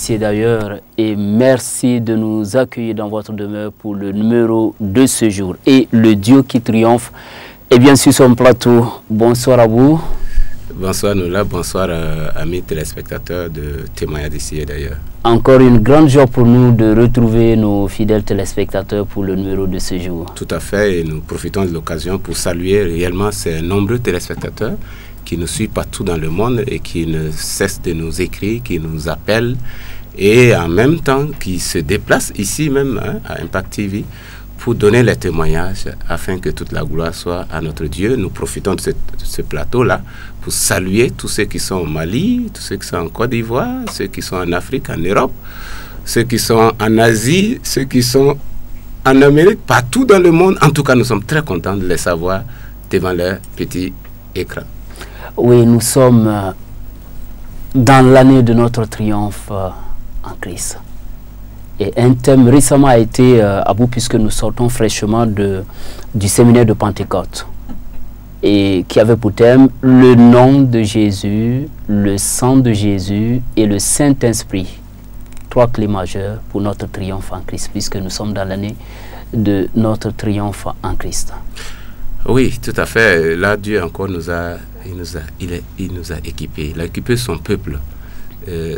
d'ici et d'ailleurs et merci de nous accueillir dans votre demeure pour le numéro de ce jour. Et le Dieu qui triomphe est bien sur son plateau. Bonsoir à vous. Bonsoir Noula, bonsoir amis téléspectateurs de Témoignage d'ici et d'ailleurs. Encore une grande joie pour nous de retrouver nos fidèles téléspectateurs pour le numéro de ce jour. Tout à fait, et nous profitons de l'occasion pour saluer réellement ces nombreux téléspectateurs qui nous suivent partout dans le monde et qui ne cessent de nous écrire, qui nous appellent et en même temps qui se déplacent ici même à Impact TV pour donner les témoignages afin que toute la gloire soit à notre Dieu. Nous profitons de ce plateau-là pour saluer tous ceux qui sont au Mali, tous ceux qui sont en Côte d'Ivoire, ceux qui sont en Afrique, en Europe, ceux qui sont en Asie, ceux qui sont en Amérique, partout dans le monde. En tout cas, nous sommes très contents de les savoir devant leur petit écran. Oui, nous sommes dans l'année de notre triomphe en Christ. Et un thème récemment a été à bout puisque nous sortons fraîchement du séminaire de Pentecôte. Et qui avait pour thème le nom de Jésus, le sang de Jésus et le Saint-Esprit. 3 clés majeures pour notre triomphe en Christ, puisque nous sommes dans l'année de notre triomphe en Christ. Oui, tout à fait. Là, Dieu encore il nous a équipés. Il a équipé son peuple.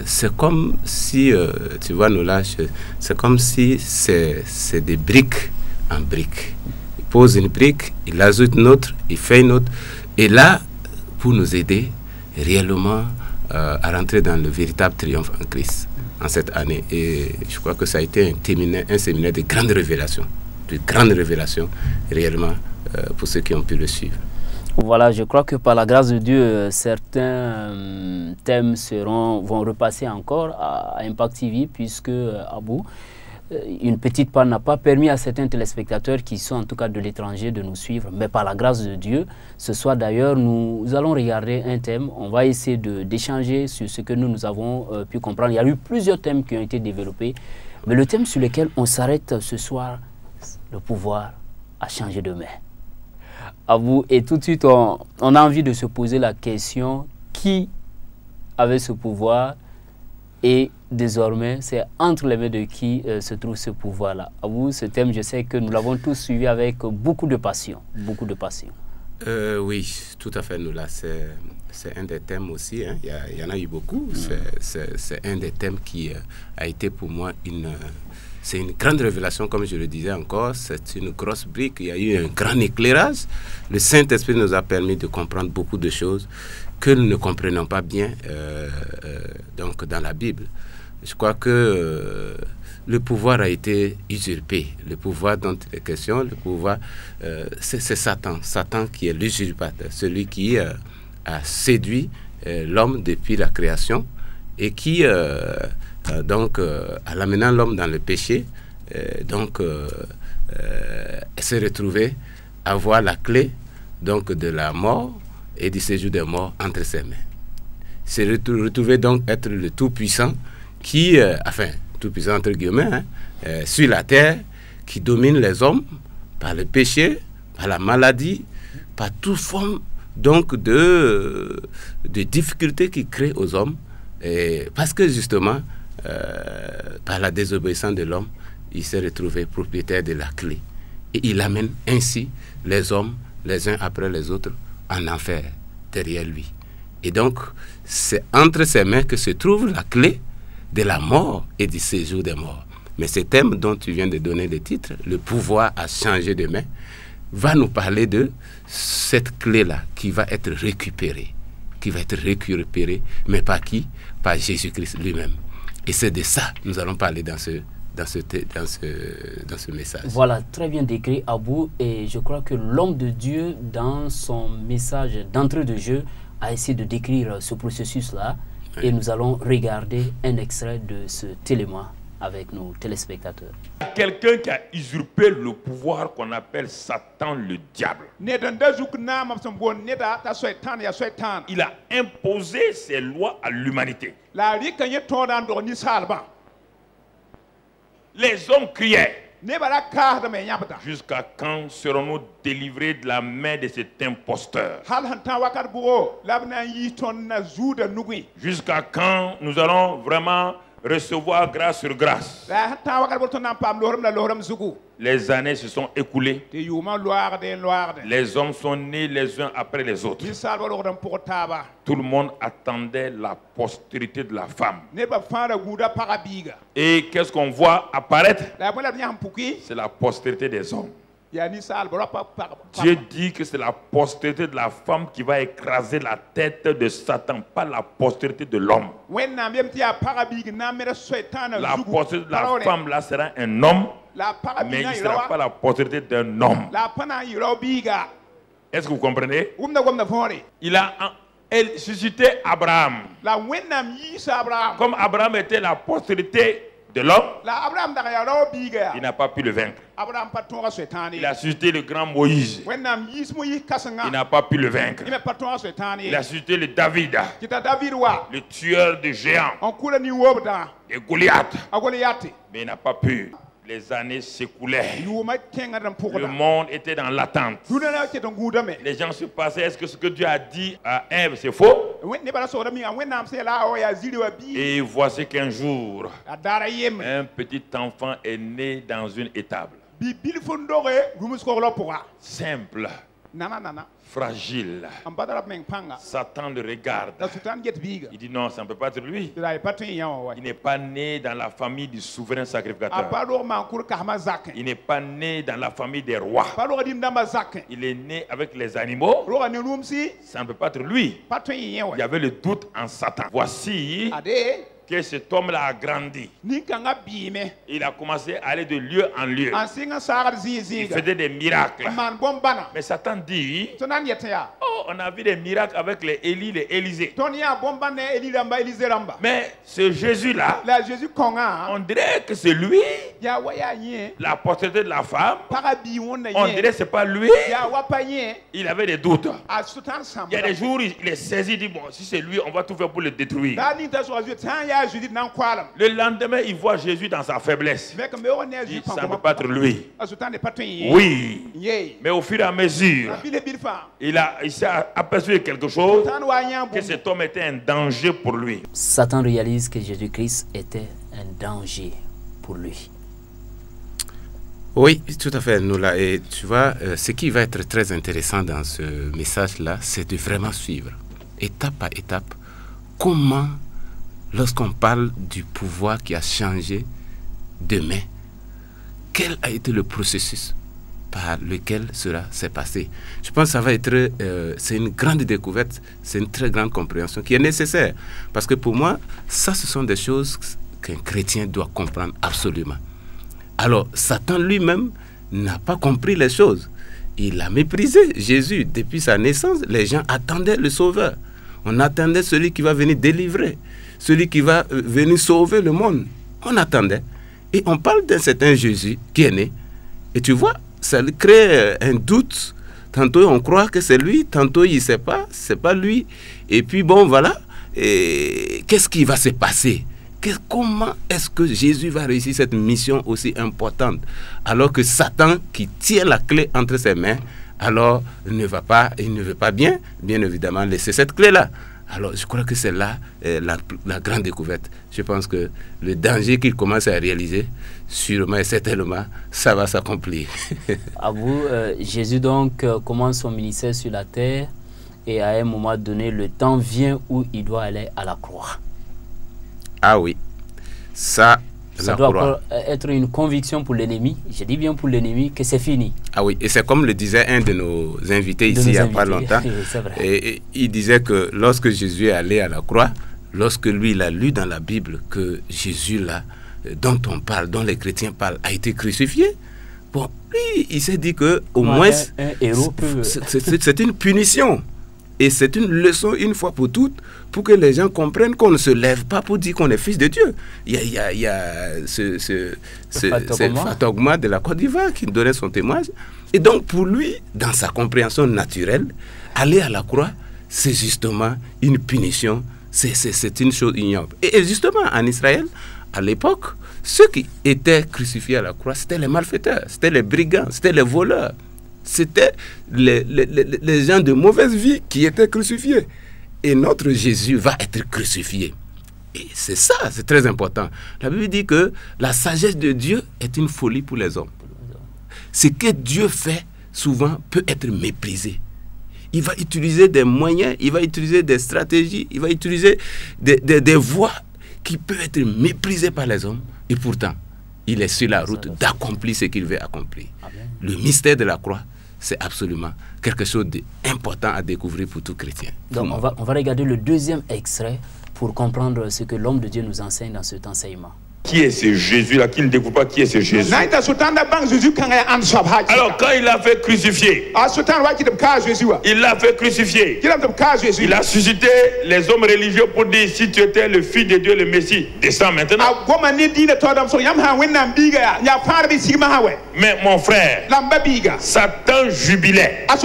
C'est comme si, tu vois, nous là, c'est comme si c'est des briques en briques. Il pose une brique, il ajoute une autre, il fait une autre. Et là, pour nous aider réellement à rentrer dans le véritable triomphe en Christ en cette année. Et je crois que ça a été un séminaire de grande révélation réellement pour ceux qui ont pu le suivre. Voilà, je crois que par la grâce de Dieu, certains thèmes vont repasser encore à Impact TV, puisque à bout, une petite panne n'a pas permis à certains téléspectateurs qui sont en tout cas de l'étranger de nous suivre. Mais par la grâce de Dieu, ce soir d'ailleurs, nous allons regarder un thème. On va essayer d'échanger sur ce que nous avons pu comprendre. Il y a eu plusieurs thèmes qui ont été développés. Mais le thème sur lequel on s'arrête ce soir, le pouvoir a changé de main. À vous, et tout de suite, on a envie de se poser la question, qui avait ce pouvoir et désormais, c'est entre les mains de qui se trouve ce pouvoir-là. À vous, ce thème, je sais que nous l'avons tous suivi avec beaucoup de passion, oui, tout à fait, nous là, c'est un des thèmes aussi, hein. Il y en a eu beaucoup, c'est un des thèmes qui a été pour moi c'est une grande révélation, comme je le disais encore, c'est une grosse brique, il y a eu un grand éclairage. Le Saint-Esprit nous a permis de comprendre beaucoup de choses que nous ne comprenons pas bien donc dans la Bible. Je crois que le pouvoir a été usurpé. Le pouvoir dont il est question, le pouvoir, c'est Satan. Satan qui est l'usurpateur, celui qui a séduit l'homme depuis la création et qui... donc, en amenant l'homme dans le péché, s'est retrouvé à avoir la clé donc, de la mort et du séjour des morts entre ses mains. S'est retrouvé donc être le Tout-Puissant qui, Tout-Puissant entre guillemets, sur la terre, qui domine les hommes par le péché, par la maladie, par toute forme donc, de difficultés qu'il crée aux hommes, et parce que justement, par la désobéissance de l'homme, il s'est retrouvé propriétaire de la clé. Et il amène ainsi les hommes, les uns après les autres, en enfer, derrière lui. Et donc, c'est entre ses mains que se trouve la clé de la mort et du séjour des morts. Mais ce thème dont tu viens de donner le titre, le pouvoir a changé de main, va nous parler de cette clé-là qui va être récupérée. Mais par qui? Par Jésus-Christ lui-même. Et c'est de ça que nous allons parler dans ce message. Voilà, très bien décrit, Abou. Et je crois que l'homme de Dieu, dans son message d'entrée de jeu, a essayé de décrire ce processus-là. Oui. Et nous allons regarder un extrait de cet élément avec nos téléspectateurs. Quelqu'un qui a usurpé le pouvoir qu'on appelle Satan, le diable. Il a imposé ses lois à l'humanité. Les hommes criaient. Jusqu'à quand serons-nous délivrés de la main de cet imposteur? Jusqu'à quand nous allons vraiment recevoir grâce sur grâce. Les années se sont écoulées. Les hommes sont nés les uns après les autres. Tout le monde attendait la postérité de la femme. Et qu'est-ce qu'on voit apparaître? C'est la postérité des hommes. Dieu dit que c'est la postérité de la femme qui va écraser la tête de Satan, pas la postérité de l'homme. La postérité de la femme là sera un homme, mais il ne sera pas la postérité d'un homme. Est-ce que vous comprenez? Il a suscité Abraham. Comme Abraham était la postérité de l'homme, il n'a pas pu le vaincre. Il a suscité le grand Moïse. Il n'a pas pu le vaincre. Il a suscité le David, le tueur de géants, de Goliath. Mais il n'a pas pu. Les années s'écoulaient. Le monde était dans l'attente. Les gens se passaient. Est-ce que ce que Dieu a dit à Ève, c'est faux? Et voici qu'un jour, un petit enfant est né dans une étable. Simple. Fragile. Satan le regarde. Il dit non, ça ne peut pas être lui. Il n'est pas né dans la famille du souverain sacrificateur. Il n'est pas né dans la famille des rois. Il est né avec les animaux. Ça ne peut pas être lui. Il y avait le doute en Satan. Voici que cet homme-là a grandi. Il a commencé à aller de lieu en lieu. Il faisait des miracles. Mais Satan dit, oh, on a vu des miracles avec les Élie, les Élisée. Mais ce Jésus-là, on dirait que c'est lui. La postérité de la femme, on dirait que ce n'est pas lui. Il avait des doutes. Il y a des jours, il est saisi, il dit, bon, si c'est lui, on va tout faire pour le détruire. Le lendemain, il voit Jésus dans sa faiblesse. Il dit, ça ne peut pas être lui. Oui. Mais au fur et à mesure, il s'est aperçu de quelque chose, que cet homme était un danger pour lui. Satan réalise que Jésus-Christ était un danger pour lui. Oui, tout à fait, Noula. Et tu vois, ce qui va être très intéressant dans ce message-là, c'est de vraiment suivre, étape par étape, comment, lorsqu'on parle du pouvoir qui a changé demain, quel a été le processus par lequel cela s'est passé? Je pense que ça va être, c'est une grande découverte, c'est une très grande compréhension qui est nécessaire. Parce que pour moi, ça, ce sont des choses qu'un chrétien doit comprendre absolument. Alors, Satan lui-même n'a pas compris les choses. Il a méprisé Jésus. Depuis sa naissance, les gens attendaient le Sauveur. On attendait celui qui va venir délivrer, celui qui va venir sauver le monde. On attendait. Et on parle d'un certain Jésus qui est né. Et tu vois, ça crée un doute. Tantôt on croit que c'est lui, tantôt il ne sait pas, c'est pas lui. Et puis bon, voilà. Qu'est-ce qui va se passer? Comment est-ce que Jésus va réussir cette mission aussi importante? Alors que Satan, qui tient la clé entre ses mains, alors il ne veut pas bien évidemment, laisser cette clé-là. Alors, je crois que c'est là la grande découverte. Je pense que le danger qu'il commence à réaliser, sûrement et certainement, ça va s'accomplir. À vous, Jésus donc commence son ministère sur la terre et à un moment donné, le temps vient où il doit aller à la croix. Ah oui, ça doit être une conviction pour l'ennemi. Je dis bien pour l'ennemi que c'est fini. Ah oui, et c'est comme le disait un de nos invités ici il n'y a pas longtemps. Et il disait que lorsque Jésus est allé à la croix, lorsque lui il a lu dans la Bible que Jésus là, dont on parle, dont les chrétiens parlent, a été crucifié, bon, lui il s'est dit que au moins c'est une punition. Et c'est une leçon une fois pour toutes pour que les gens comprennent qu'on ne se lève pas pour dire qu'on est fils de Dieu. Il y a ce Fatogma de la Côte d'Ivoire qui donnait son témoignage. Et donc pour lui, dans sa compréhension naturelle, aller à la croix, c'est justement une punition, c'est une chose ignoble. Et justement en Israël, à l'époque, ceux qui étaient crucifiés à la croix, c'était les malfaiteurs, c'était les brigands, c'était les voleurs. C'était les gens de mauvaise vie qui étaient crucifiés. Et notre Jésus va être crucifié. Et c'est ça, c'est très important. La Bible dit que la sagesse de Dieu est une folie pour les hommes. Ce que Dieu fait, souvent, peut être méprisé. Il va utiliser des moyens, il va utiliser des stratégies, il va utiliser des voies qui peuvent être méprisées par les hommes. Et pourtant, il est sur la route d'accomplir ce qu'il veut accomplir. Le mystère de la croix, c'est absolument quelque chose d'important à découvrir pour tout chrétien. Donc on va regarder le deuxième extrait pour comprendre ce que l'homme de Dieu nous enseigne dans cet enseignement. Qui est ce Jésus-là qui ne découvre pas qui est ce Jésus? Alors quand il l'a fait crucifier, il l'a fait crucifier. Il a suscité les hommes religieux pour dire si tu étais le Fils de Dieu, le Messie, descends maintenant. Mais mon frère, Satan jubilait parce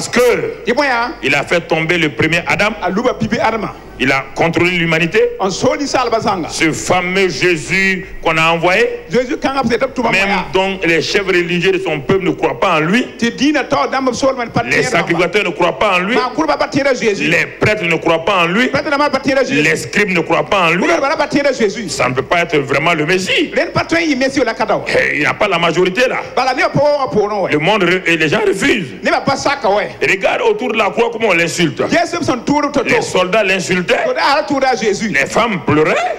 que il a fait tomber le premier Adam. Il a contrôlé l'humanité. Ce fameux Jésus qu'on a envoyé, même dont les chefs religieux de son peuple ne croient pas en lui, les sacrificateurs ne croient pas en lui, les prêtres ne croient pas en lui, les scribes ne croient pas en lui. Ça ne peut pas être vraiment le Messie. Il n'y a pas la majorité là. Le monde et les gens refusent. Et regarde autour de la croix comment on l'insulte. Les soldats l'insultaient. Les femmes pleuraient.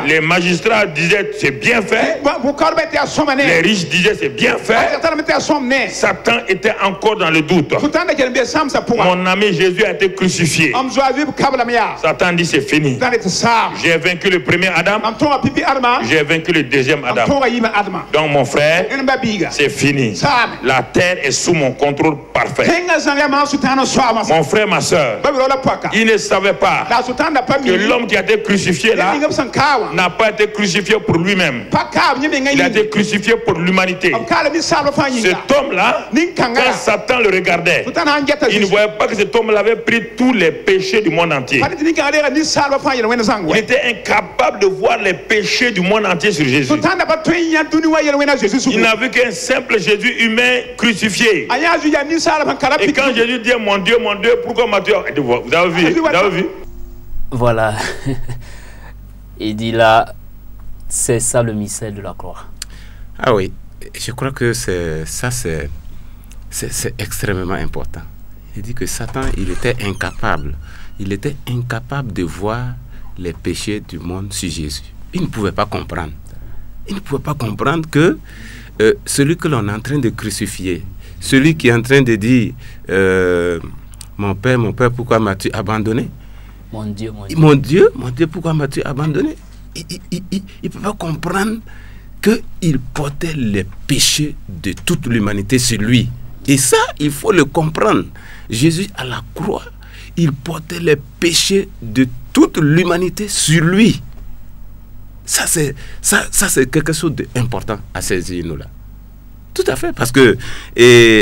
Les magistrats disaient c'est bien fait. Les riches disaient c'est bien fait. Satan était encore dans le doute. Mon ami Jésus a été crucifié. Satan dit c'est fini. J'ai vaincu le premier Adam. J'ai vaincu le deuxième Adam. Donc mon frère, c'est fini. La terre est sous mon contrôle parfait. Mon frère, ma soeur, il ne savait pas que l'homme qui a été crucifié là n'a pas été crucifié pour lui-même. Il a été crucifié pour l'humanité. Cet homme-là, quand Satan le regardait, il ne voyait pas que cet homme-là avait pris tous les péchés du monde entier. Il était incapable de voir les péchés du monde entier sur Jésus. Il n'a vu qu'un simple Jésus humain crucifié. Et quand Jésus dit mon Dieu, pourquoi m'as-tu... Vous avez vu? Vous avez vu? Voilà. Il dit là, c'est ça le mystère de la croix. Ah oui, je crois que c'est extrêmement important. Il dit que Satan, il était incapable de voir les péchés du monde sur Jésus. Il ne pouvait pas comprendre. Il ne pouvait pas comprendre que celui que l'on est en train de crucifier, celui qui est en train de dire mon Père, pourquoi m'as-tu abandonné? Mon Dieu, pourquoi m'as-tu abandonné? Il ne peut pas comprendre qu'il portait les péchés de toute l'humanité sur lui. Et ça, il faut le comprendre. Jésus, à la croix, il portait les péchés de toute l'humanité sur lui. Ça, c'est quelque chose d'important à saisir, nous, là. Tout à fait, parce que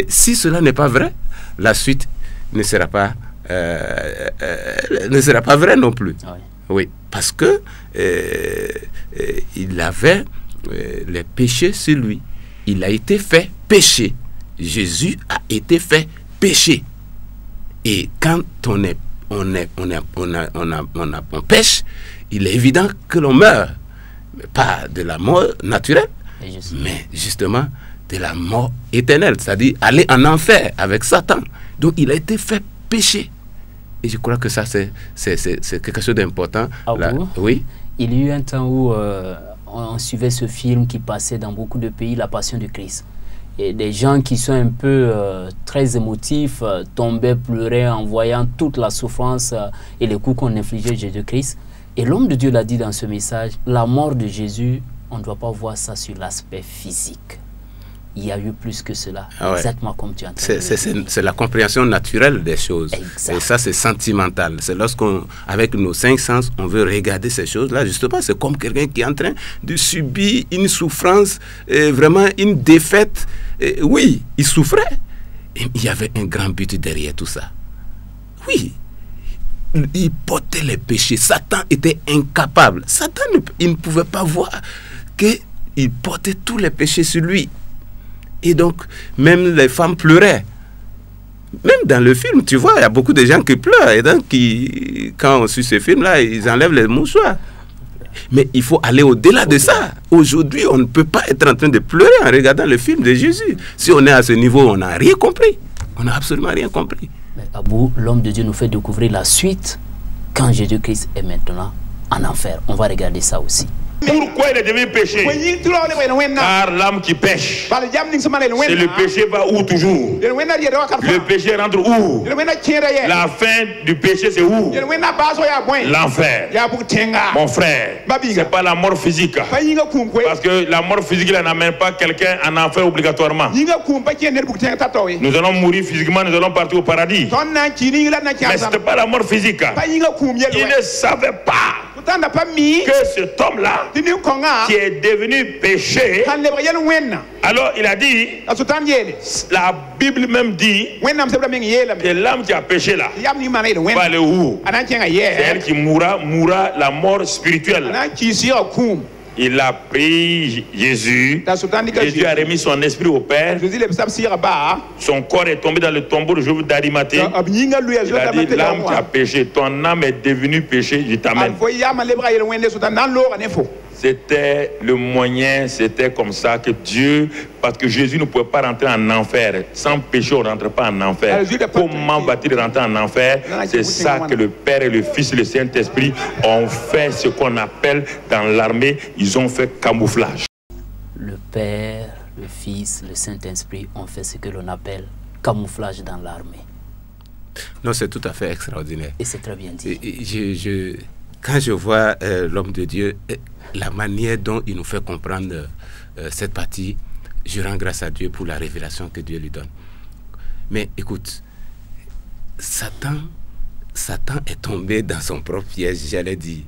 si cela n'est pas vrai, la suite ne sera pas vrai non plus. Oui, oui, parce que il avait les péchés sur lui. Il a été fait péché. Jésus a été fait péché. Et quand on pêche, il est évident que l'on meurt. Mais pas de la mort naturelle, mais justement de la mort éternelle, c'est-à-dire aller en enfer avec Satan. Donc il a été fait péché. Et je crois que ça, c'est quelque chose d'important. Oui. Il y a eu un temps où on suivait ce film qui passait dans beaucoup de pays, La Passion du Christ. Et des gens qui sont un peu très émotifs tombaient, pleuraient en voyant toute la souffrance et les coups qu'on infligeait Jésus-Christ. Et l'homme de Dieu l'a dit dans ce message, la mort de Jésus, on ne doit pas voir ça sur l'aspect physique. Il y a eu plus que cela, exactement comme tu as entendu. C'est la compréhension naturelle des choses. Exact. Et ça, c'est sentimental. C'est lorsqu'on, avec nos 5 sens, on veut regarder ces choses-là. Justement, c'est comme quelqu'un qui est en train de subir une souffrance, vraiment une défaite. Oui, il souffrait. Et il y avait un grand but derrière tout ça. Oui. Il portait les péchés. Satan était incapable. Satan, il ne pouvait pas voir qu'il portait tous les péchés sur lui. Et donc, même les femmes pleuraient. Même dans le film, tu vois, il y a beaucoup de gens qui pleurent. Et donc, quand on suit ce film-là, ils enlèvent les mouchoirs. Mais il faut aller au-delà de ça. Aujourd'hui, on ne peut pas être en train de pleurer en regardant le film de Jésus. Si on est à ce niveau, on n'a rien compris. On n'a absolument rien compris. Mais Abou, l'homme de Dieu nous fait découvrir la suite quand Jésus-Christ est maintenant en enfer. On va regarder ça aussi. Pourquoi il est devenu péché? Car l'âme qui pêche. Et le péché va où toujours? Le péché rentre où? La fin du péché c'est où? L'enfer. Mon frère, c'est pas la mort physique. Parce que la mort physique n'amène pas quelqu'un en enfer obligatoirement. Nous allons mourir physiquement, nous allons partir au paradis. Mais ce n'est pas la mort physique. Il ne savait pas que cet homme-là qui est devenu péché, alors il a dit, la Bible même dit que l'âme qui a péché là va aller où? C'est elle qui mourra la mort spirituelle. Il a pris Jésus. Jésus a remis son esprit au Père. Son corps est tombé dans le tombeau de Joseph d'Arimathée. Il a dit, l'âme qui a péché, ton âme est devenue péché, je t'amène. C'était le moyen, c'était comme ça que Dieu, parce que Jésus ne pouvait pas rentrer en enfer. Sans péché, on ne rentre pas en enfer. Comment va-t-il rentrer en enfer? C'est ça que le Père et le Fils et le Saint-Esprit ont fait, ce qu'on appelle dans l'armée, ils ont fait camouflage. Le Père, le Fils, le Saint-Esprit ont fait ce que l'on appelle camouflage dans l'armée. Non, c'est tout à fait extraordinaire. Et c'est très bien dit. Quand je vois l'homme de Dieu, la manière dont il nous fait comprendre cette partie, je rends grâce à Dieu pour la révélation que Dieu lui donne. Mais écoute, Satan est tombé dans son propre piège, j'allais dire.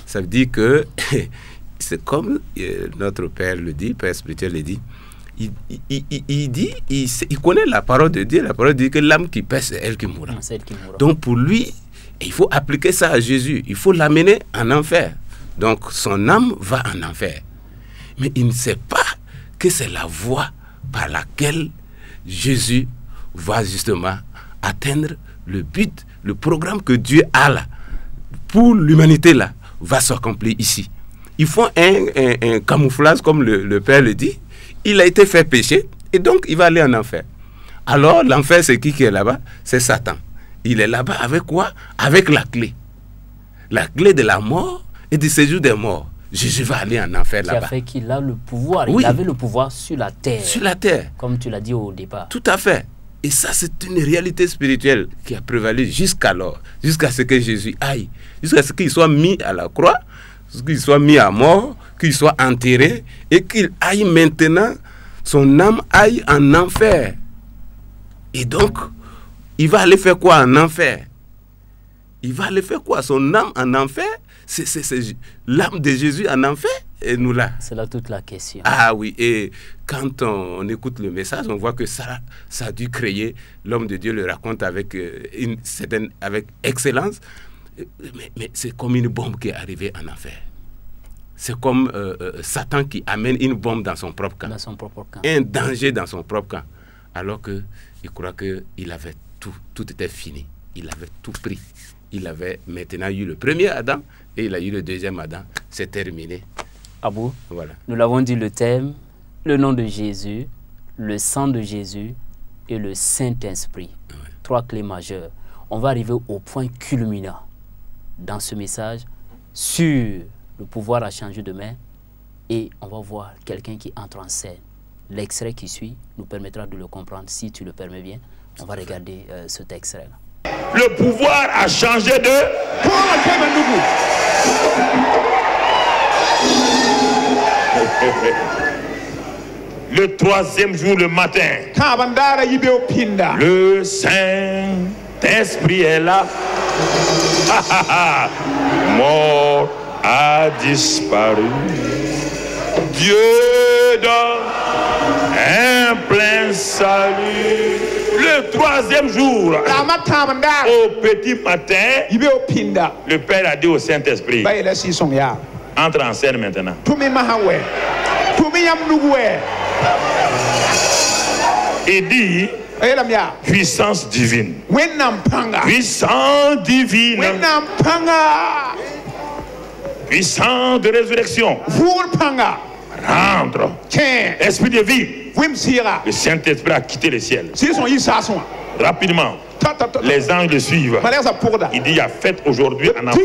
Ça veut dire que, c'est comme notre Père le dit, Père spirituel le dit, il connaît la parole de Dieu. La parole dit que l'âme qui pêche, c'est elle qui mourra. Donc pour lui, il faut appliquer ça à Jésus. Il faut l'amener en enfer. Donc son âme va en enfer. Mais il ne sait pas que c'est la voie par laquelle Jésus va justement atteindre le but, le programme que Dieu a là, pour l'humanité là, va s'accomplir ici. Ils font un camouflage, comme le Père le dit. Il a été fait pécher et donc il va aller en enfer. Alors l'enfer, c'est qui est là-bas? C'est Satan. Il est là-bas avec quoi? Avec la clé. La clé de la mort et du séjour des morts. Jésus va aller en enfer là-bas. Qui a fait qu'il a le pouvoir. Oui. Il avait le pouvoir sur la terre. Sur la terre. Comme tu l'as dit au départ. Tout à fait. Et ça, c'est une réalité spirituelle qui a prévalu jusqu'alors. Jusqu'à ce que Jésus aille. Jusqu'à ce qu'il soit mis à la croix. Qu'il soit mis à mort. Qu'il soit enterré. Et qu'il aille maintenant. Son âme aille en enfer. Et donc, il va aller faire quoi en enfer? Il va aller faire quoi? Son âme en enfer? C'est l'âme de Jésus en enfer? Et nous là. C'est là toute la question. Ah oui, et quand on écoute le message, on voit que ça a dû créer, l'homme de Dieu le raconte avec, avec excellence, mais c'est comme une bombe qui est arrivée en enfer. C'est comme Satan qui amène une bombe dans son propre camp. Dans son propre camp. Un danger dans son propre camp. Alors qu'il croit qu'il avait tout était fini. Il avait tout pris. Il avait maintenant eu le premier Adam et il a eu le deuxième Adam. C'est terminé. Abou, voilà. Nous l'avons dit, le thème, le nom de Jésus, le sang de Jésus et le Saint-Esprit. Ouais. 3 clés majeures. On va arriver au point culminant dans ce message sur le pouvoir à changer de main et on va voir quelqu'un qui entre en scène. L'extrait qui suit nous permettra de le comprendre si tu le permets bien. On va regarder cet extrait-là. Le pouvoir a changé de... Le 3e jour, le matin, le Saint-Esprit est là. Mort a disparu. Dieu donne un plein salut. Le 3e jour, au petit matin, le Père a dit au Saint-Esprit, entre en scène maintenant. Il dit, Puissance divine. Puissance divine. Puissance de résurrection. Rendre. Esprit de vie. Le Saint-Esprit a quitté le ciel. Rapidement. Les anges le suivent. Il dit il y a fête aujourd'hui en enfer.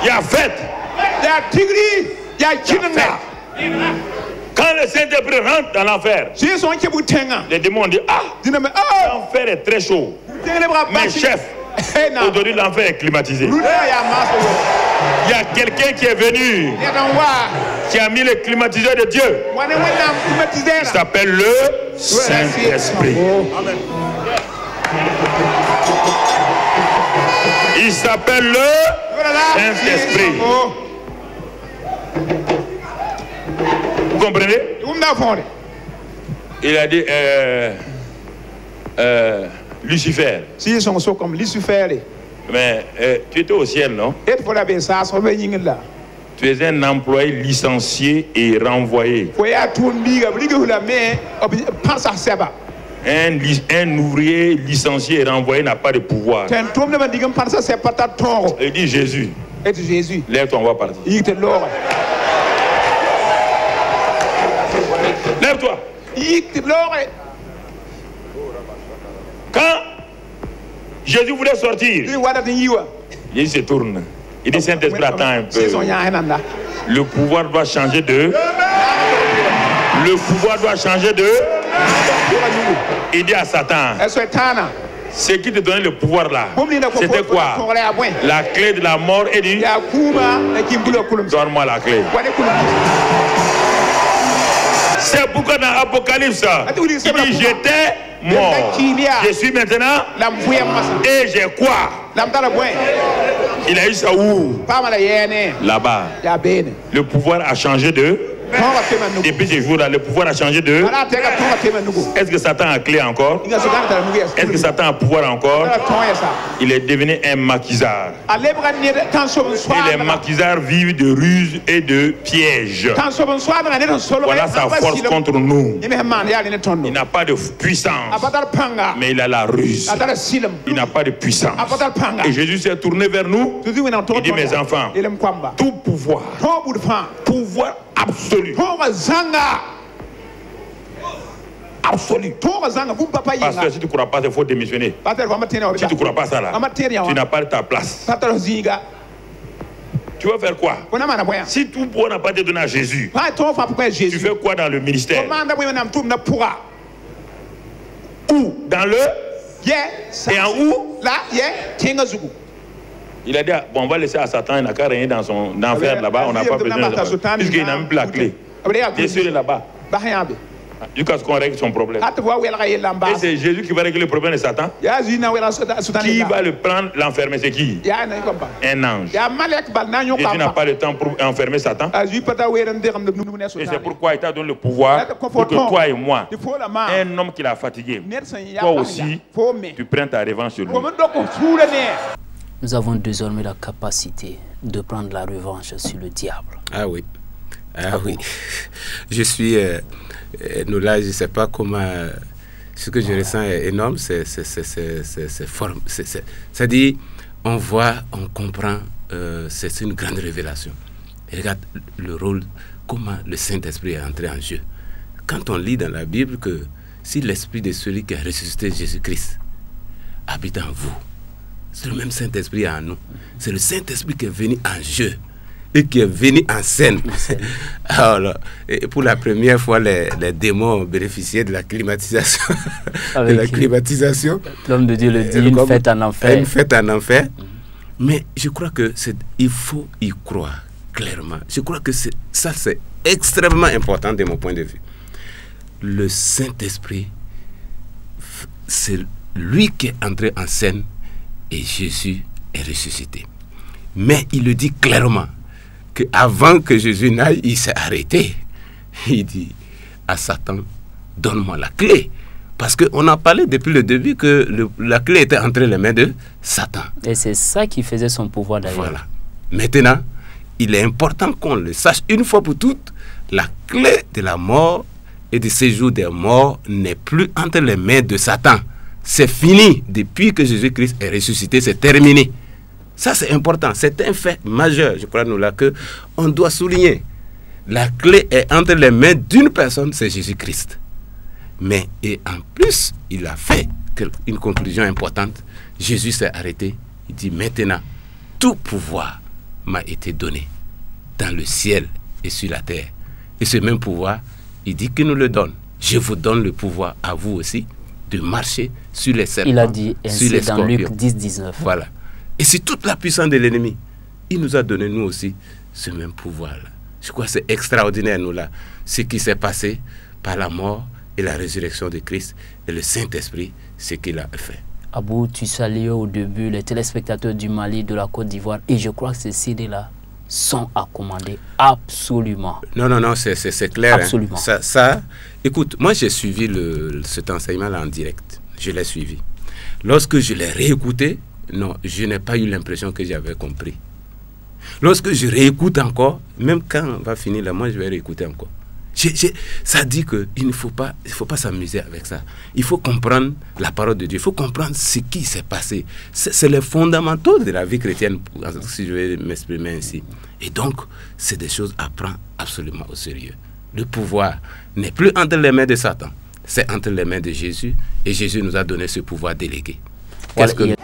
Il y a fête. Quand le Saint-Esprit rentre dans l'enfer, les démons disent ah, l'enfer est très chaud. Mais chef, aujourd'hui l'enfer est climatisé. Il y a quelqu'un qui est venu, qui a mis le climatiseur de Dieu. Il s'appelle le Saint-Esprit. Il s'appelle le Saint-Esprit. Vous comprenez? Il a dit Lucifer. Mais tu étais au ciel, non? Tu es un employé licencié et renvoyé. Un ouvrier licencié et renvoyé n'a pas de pouvoir. Il dit Jésus. Lève-toi, on va partir. Lève-toi. Quand Jésus voulait sortir, il se tourne. Il dit Saint-Esprit, attends un peu. Le pouvoir doit changer de. Le pouvoir doit changer de. Il dit à Satan, ce qui te donnait le pouvoir là, c'était quoi? La clé de la mort et dit, donne-moi la clé. C'est pourquoi dans Apocalypse, il dit j'étais mort. Je suis maintenant et j'ai quoi? Il a eu ça où? Là-bas. Le pouvoir a changé de. Depuis ces jours-là, le pouvoir a changé de. Est-ce que Satan a clé encore? Est-ce que Satan a pouvoir encore? Il est devenu un maquisard. Et les maquisards vivent de ruses et de pièges. Voilà sa force contre nous. Il n'a pas de puissance, mais il a la ruse. Il n'a pas de puissance. Et Jésus s'est tourné vers nous. Il dit mes enfants, tout pouvoir, pouvoir absolu. Absolu. Parce que si tu ne crois pas, il faut démissionner. Si tu ne crois pas ça là, tu n'as pas ta place. Tu vas faire quoi? Si tout pouvoir n'a pas été donné à Jésus, tu fais quoi dans le ministère? Où? Dans le? Et en où? Il a dit, bon, on va laisser à Satan, il n'a qu'à régner dans son enfer là-bas, on n'a pas besoin de puisqu'il n'a même plus la clé. Bien sûr, il est là-bas. Jusqu'à ce qu'on règle son problème. Et c'est Jésus qui va régler le problème de Satan. Qui va le prendre, l'enfermer? C'est qui? Un ange. Jésus n'a pas le temps pour enfermer Satan. Et c'est pourquoi il t'a donné le pouvoir pour que toi et moi, un homme qui l'a fatigué, toi aussi, tu prennes ta revanche sur lui. Nous avons désormais la capacité de prendre la revanche sur le diable. Ah oui. Ah oui. Je suis... nous là, je ne sais pas comment... ce que je ressens est énorme. C'est-à-dire, on voit, on comprend. C'est une grande révélation. Et regarde le rôle, comment le Saint-Esprit est entré en jeu. Quand on lit dans la Bible que si l'Esprit de celui qui a ressuscité Jésus-Christ habite en vous, c'est le même Saint-Esprit en nous. C'est le Saint-Esprit qui est venu en jeu et qui est venu en scène. Alors, et pour la première fois, les démons ont bénéficié de la climatisation. De la climatisation. L'homme de Dieu le dit, une fête en enfer. Une fête en enfer. Mais je crois que il faut y croire clairement. Je crois que ça, c'est extrêmement important de mon point de vue. Le Saint-Esprit, c'est lui qui est entré en scène et Jésus est ressuscité. Mais il le dit clairement qu'avant que Jésus n'aille, il s'est arrêté. Il dit à Satan, donne-moi la clé. Parce qu'on a parlé depuis le début que la clé était entre les mains de Satan. Et c'est ça qui faisait son pouvoir d'ailleurs. Voilà. Maintenant, il est important qu'on le sache une fois pour toutes. La clé de la mort et du séjour des morts n'est plus entre les mains de Satan. C'est fini. Depuis que Jésus-Christ est ressuscité, c'est terminé. Ça, c'est important. C'est un fait majeur, je crois, nous là, qu'on doit souligner. La clé est entre les mains d'une personne, c'est Jésus-Christ. Mais, et en plus, il a fait une conclusion importante. Jésus s'est arrêté. Il dit, maintenant, tout pouvoir m'a été donné dans le ciel et sur la terre. Et ce même pouvoir, il dit qu'il nous le donne. Je vous donne le pouvoir à vous aussi de marcher sur les serpents. Il a dit ainsi sur les dans scorpions. Luc 10, 19. Voilà. Et c'est toute la puissance de l'ennemi. Il nous a donné, nous aussi, ce même pouvoir-là. Je crois que c'est extraordinaire, nous, là. Ce qui s'est passé par la mort et la résurrection de Christ et le Saint-Esprit, ce qu'il a fait. Abou, tu saluais au début les téléspectateurs du Mali, de la Côte d'Ivoire, et je crois que ces CD-là sont à commander absolument. Non, c'est clair. Absolument. Ça, écoute, moi j'ai suivi cet enseignement-là en direct. Je l'ai suivi. Lorsque je l'ai réécouté, non, je n'ai pas eu l'impression que j'avais compris. Lorsque je réécoute encore, même quand on va finir là, moi je vais réécouter encore. Ça dit qu'il ne faut pas s'amuser avec ça. Il faut comprendre la parole de Dieu. Il faut comprendre ce qui s'est passé. C'est les fondamentaux de la vie chrétienne, si je vais m'exprimer ainsi. Et donc, c'est des choses à prendre absolument au sérieux. Le pouvoir n'est plus entre les mains de Satan. C'est entre les mains de Jésus. Et Jésus nous a donné ce pouvoir délégué. Qu'est-ce que...